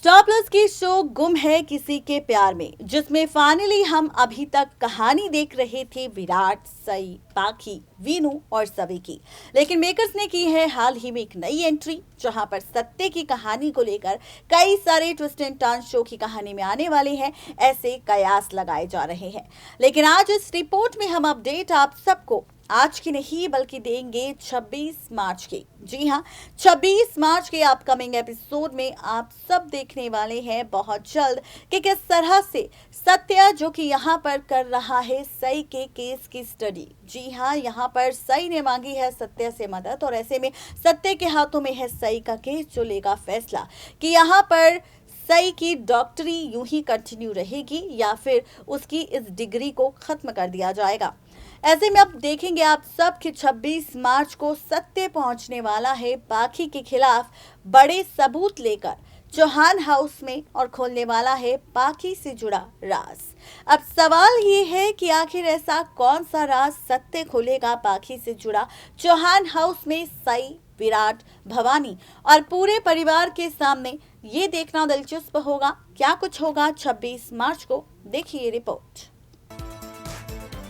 Star plus की show गुम है किसी के प्यार में, जिसमें फाइनली हम अभी तक कहानी देख रहे थे विराट, सई, पाखी, वीनू और सभी की। लेकिन मेकर्स ने की है हाल ही में एक नई एंट्री, जहां पर सत्य की कहानी को लेकर कई सारे ट्विस्ट एंड टर्न शो की कहानी में आने वाले हैं, ऐसे कयास लगाए जा रहे हैं। लेकिन आज इस रिपोर्ट में हम अपडेट आप सबको आज की नहीं बल्कि देंगे 26 मार्च के। जी हाँ, 26 मार्च के अपकमिंग एपिसोड में आप सब देखने वाले हैं बहुत जल्द कि किस तरह से सत्य, जो कि यहाँ पर कर रहा है सई के केस की स्टडी। जी हाँ, यहाँ पर सई ने मांगी है सत्य से मदद और ऐसे में सत्य के हाथों में है सई का केस, जो लेगा फैसला कि यहाँ पर सई की डॉक्टरी यूं ही कंटिन्यू रहेगी या फिर उसकी इस डिग्री को खत्म कर दिया जाएगा। ऐसे में अब देखेंगे आप सब कि 26 मार्च को सत्य पहुंचने वाला है पाखी के खिलाफ बड़े सबूत लेकर चौहान हाउस में और खोलने वाला है पाखी से जुड़ा राज। अब सवाल ये है कि आखिर ऐसा कौन सा राज सत्य खोलेगा पाखी से जुड़ा चौहान हाउस में सई, विराट, भवानी और पूरे परिवार के सामने। ये देखना दिलचस्प होगा क्या कुछ होगा 26 मार्च को। देखिए रिपोर्ट।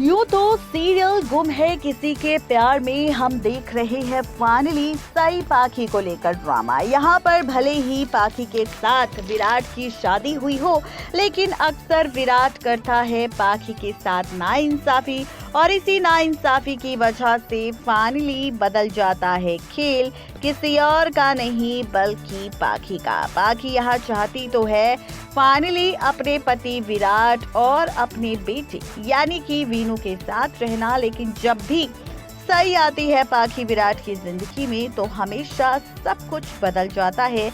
यूं तो सीरियल गुम है किसी के प्यार में हम देख रहे हैं फाइनली सई पाखी को लेकर ड्रामा। यहाँ पर भले ही पाखी के साथ विराट की शादी हुई हो, लेकिन अक्सर विराट करता है पाखी के साथ नाइंसाफी और इसी नाइंसाफी की वजह से फाइनली बदल जाता है खेल किसी और का नहीं बल्कि पाखी का। पाखी यहाँ चाहती तो है फाइनली अपने पति विराट और अपने बेटे यानी कि वीनू के साथ रहना, लेकिन जब भी सई आती है पाखी विराट की जिंदगी में तो हमेशा सब कुछ बदल जाता है,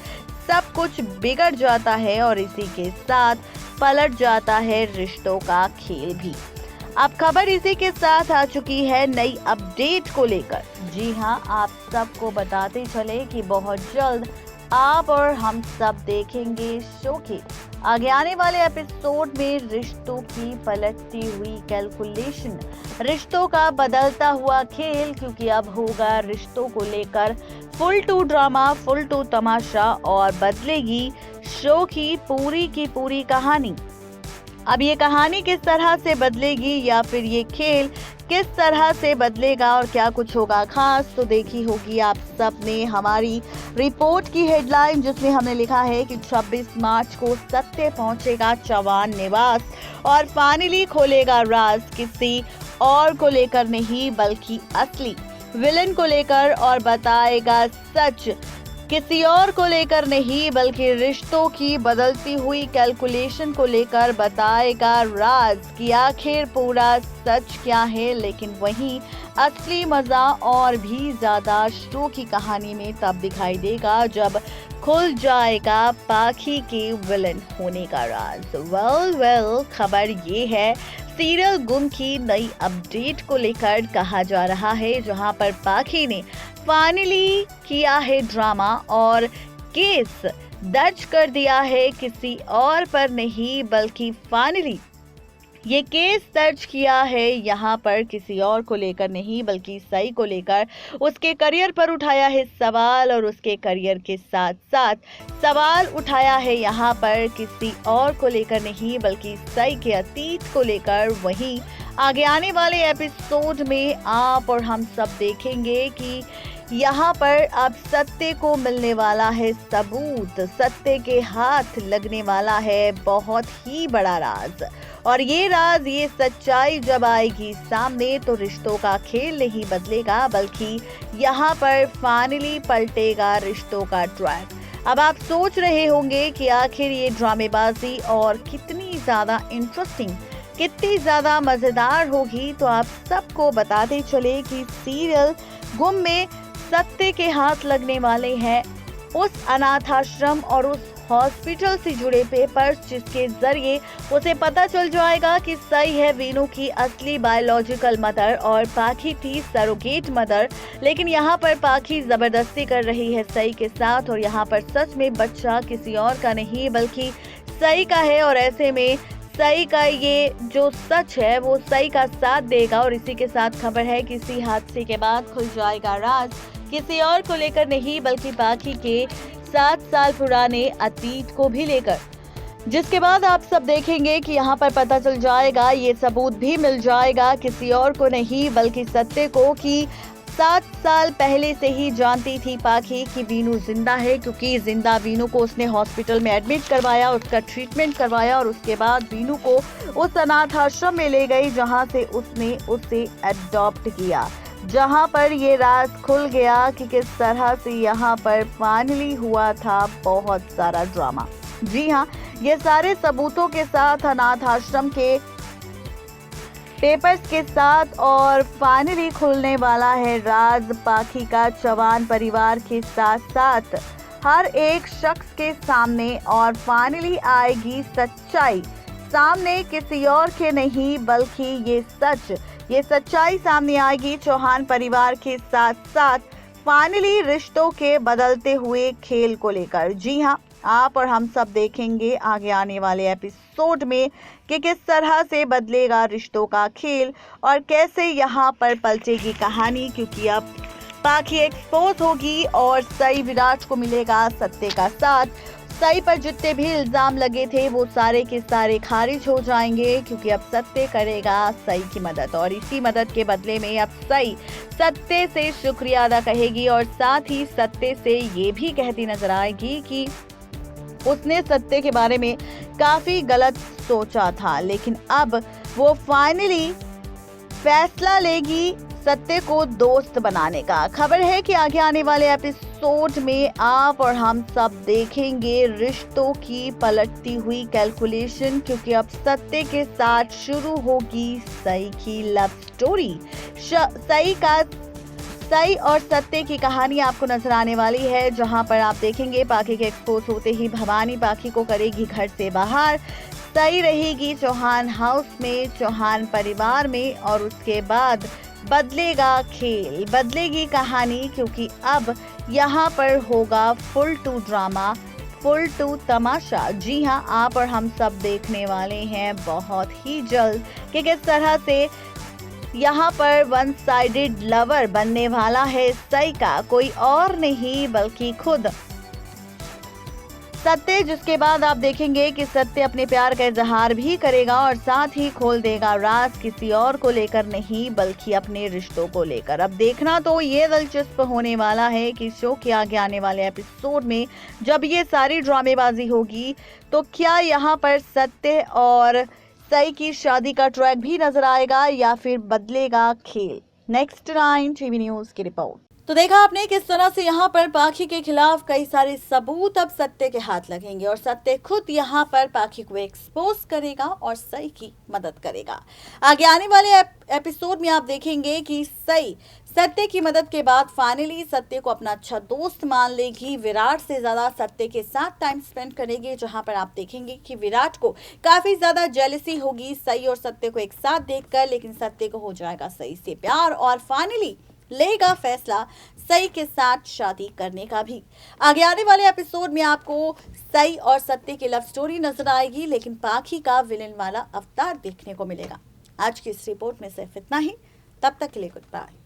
सब कुछ बिगड़ जाता है और इसी के साथ पलट जाता है रिश्तों का खेल भी। अब खबर इसी के साथ आ चुकी है नई अपडेट को लेकर। जी हाँ, आप सबको बताते चले कि बहुत जल्द आप और हम सब देखेंगे शो के आगे आने वाले एपिसोड में रिश्तों की पलटती हुई कैलकुलेशन, रिश्तों का बदलता हुआ खेल, क्योंकि अब होगा रिश्तों को लेकर full to drama, full to तमाशा और बदलेगी शो की पूरी कहानी। अब ये कहानी किस तरह से बदलेगी या फिर ये खेल किस तरह से बदलेगा और क्या कुछ होगा खास, तो देखी होगी आप सबने हमारी रिपोर्ट की हेडलाइन, जिसमें हमने लिखा है कि 26 मार्च को सत्य पहुंचेगा चौहान निवास और फाइनली खोलेगा राज किसी और को लेकर नहीं बल्कि असली विलन को लेकर, और बताएगा सच किसी और को लेकर नहीं बल्कि रिश्तों की बदलती हुई कैलकुलेशन को लेकर बताएगा राज कि आखिर पूरा सच क्या है। लेकिन वहीं असली मजा और भी ज्यादा शो की कहानी में तब दिखाई देगा जब खुल जाएगा पाखी के विलन होने का राज। वेल खबर ये है सीरियल गुम की नई अपडेट को लेकर कहा जा रहा है, जहां पर पाखी ने फाइनली किया है ड्रामा और केस दर्ज कर दिया है किसी और पर नहीं बल्कि फाइनली ये केस दर्ज किया है यहाँ पर किसी और को लेकर नहीं बल्कि सई को लेकर। उसके करियर पर उठाया है सवाल और उसके करियर के साथ साथ सवाल उठाया है यहाँ पर किसी और को लेकर नहीं बल्कि सई के अतीत को लेकर। वहीं आगे आने वाले एपिसोड में आप और हम सब देखेंगे कि यहाँ पर अब सत्य को मिलने वाला है सबूत, सत्य के हाथ लगने वाला है बहुत ही बड़ा राज, और ये राज, ये सच्चाई जब आएगी सामने तो रिश्तों का खेल नहीं बदलेगा बल्कि यहाँ पर फाइनली पलटेगा रिश्तों का ट्रैक। अब आप सोच रहे होंगे कि आखिर ये ड्रामेबाजी और कितनी ज्यादा इंटरेस्टिंग, कितनी ज्यादा मजेदार होगी, तो आप सबको बताते चले कि सीरियल गुम में सत्य के हाथ लगने वाले हैं उस अनाथ आश्रम और उस हॉस्पिटल से जुड़े पेपर्स, जिसके जरिए उसे पता चल जाएगा कि सई है वीनू की असली बायोलॉजिकल मदर और पाखी थी सरोगेट मदर। लेकिन यहाँ पर पाखी जबरदस्ती कर रही है सई के साथ और यहाँ पर सच में बच्चा किसी और का नहीं बल्कि सई का है, और ऐसे में सई का ये जो सच है वो सई का साथ देगा। और इसी के साथ खबर है कि इसी हादसे के बाद खुल जाएगा राज किसी और को लेकर नहीं बल्कि पाखी के 7 साल पुराने अतीत को भी लेकर, जिसके बाद आप सब देखेंगे कि यहाँ पर पता चल जाएगा, ये सबूत भी मिल जाएगा किसी और को नहीं बल्कि सत्य को, कि 7 साल पहले से ही जानती थी पाखी कि वीनू जिंदा है, क्योंकि जिंदा वीनू को उसने हॉस्पिटल में एडमिट करवाया, उसका ट्रीटमेंट करवाया और उसके बाद वीनू को उस अनाथ आश्रम में ले गई जहां से उसने उसे अडॉप्ट किया, जहां पर ये राज खुल गया कि किस तरह से यहाँ पर फाइनली हुआ था बहुत सारा ड्रामा। जी हाँ, ये सारे सबूतों के साथ, अनाथ आश्रम के पेपर्स के साथ, और फाइनली खुलने वाला है राज पाखी का चौहान परिवार के साथ साथ हर एक शख्स के सामने, और फाइनली आएगी सच्चाई सामने, किसी और के नहीं बल्कि ये सच्चाई सामने आएगी चौहान परिवार के साथ साथ फाइनली रिश्तों के बदलते हुए खेल को लेकर। जी हाँ, आप और हम सब देखेंगे आगे आने वाले एपिसोड में कि किस तरह से बदलेगा रिश्तों का खेल और कैसे यहाँ पर पलटेगी कहानी, क्योंकि अब पाखी एक्सपोज होगी और सई विराट को मिलेगा सत्य का साथ। सई पर जितने भी इल्जाम लगे थे वो सारे के सारे खारिज हो जाएंगे, क्योंकि अब सत्य करेगा सई की मदद, और इसी मदद के बदले में अब सई सत्य से शुक्रिया अदा कहेगी और साथ ही सत्य से ये भी कहती नजर आएगी कि उसने सत्य के बारे में काफी गलत सोचा था, लेकिन अब वो फाइनली फैसला लेगी सत्य को दोस्त बनाने का। खबर है कि आगे आने वाले एपिसोड में आप और हम सब देखेंगे रिश्तों की पलटती हुई कैलकुलेशन, क्योंकि अब सत्य के साथ शुरू होगी सई की लव स्टोरी। सई और सत्य की कहानी आपको नजर आने वाली है, जहां पर आप देखेंगे पाखी के एक्सपोज होते ही भवानी पाखी को करेगी घर से बाहर, सई रहेगी चौहान हाउस में, चौहान परिवार में, और उसके बाद बदलेगा खेल, बदलेगी कहानी, क्योंकि अब यहाँ पर होगा full to drama, full to तमाशा। जी हाँ, आप और हम सब देखने वाले हैं बहुत ही जल्द कि किस तरह से यहाँ पर वन साइडेड लवर बनने वाला है सई का, कोई और नहीं बल्कि खुद सत्य, जिसके बाद आप देखेंगे कि सत्य अपने प्यार का इजहार भी करेगा और साथ ही खोल देगा राज किसी और को लेकर नहीं बल्कि अपने रिश्तों को लेकर। अब देखना तो ये दिलचस्प होने वाला है कि शो के आगे आने वाले एपिसोड में जब ये सारी ड्रामेबाजी होगी तो क्या यहाँ पर सत्य और सई की शादी का ट्रैक भी नजर आएगा या फिर बदलेगा खेल। नेक्स्ट 9 टीवी न्यूज की रिपोर्ट। तो देखा आपने किस तरह से यहाँ पर पाखी के खिलाफ कई सारे सबूत अब सत्य के हाथ लगेंगे और सत्य खुद यहाँ पर पाखी को एक्सपोज करेगा और सई की मदद करेगा। आगे आने वाले एपिसोड में आप देखेंगे कि सई सत्य की मदद के बाद फाइनली सत्य को अपना अच्छा दोस्त मान लेगी, विराट से ज्यादा सत्य के साथ टाइम स्पेंड करेगी, जहां पर आप देखेंगे कि विराट को काफी ज्यादा जेलसी होगी सई और सत्य को एक साथ देखकर, लेकिन सत्य को हो जाएगा सई से प्यार और फाइनली लेगा फैसला सई के साथ शादी करने का भी। आगे आने वाले एपिसोड में आपको सई और सत्य की लव स्टोरी नजर आएगी, लेकिन पाखी का विलन वाला अवतार देखने को मिलेगा। आज की इस रिपोर्ट में सिर्फ इतना ही, तब तक के लिए गुड बाय।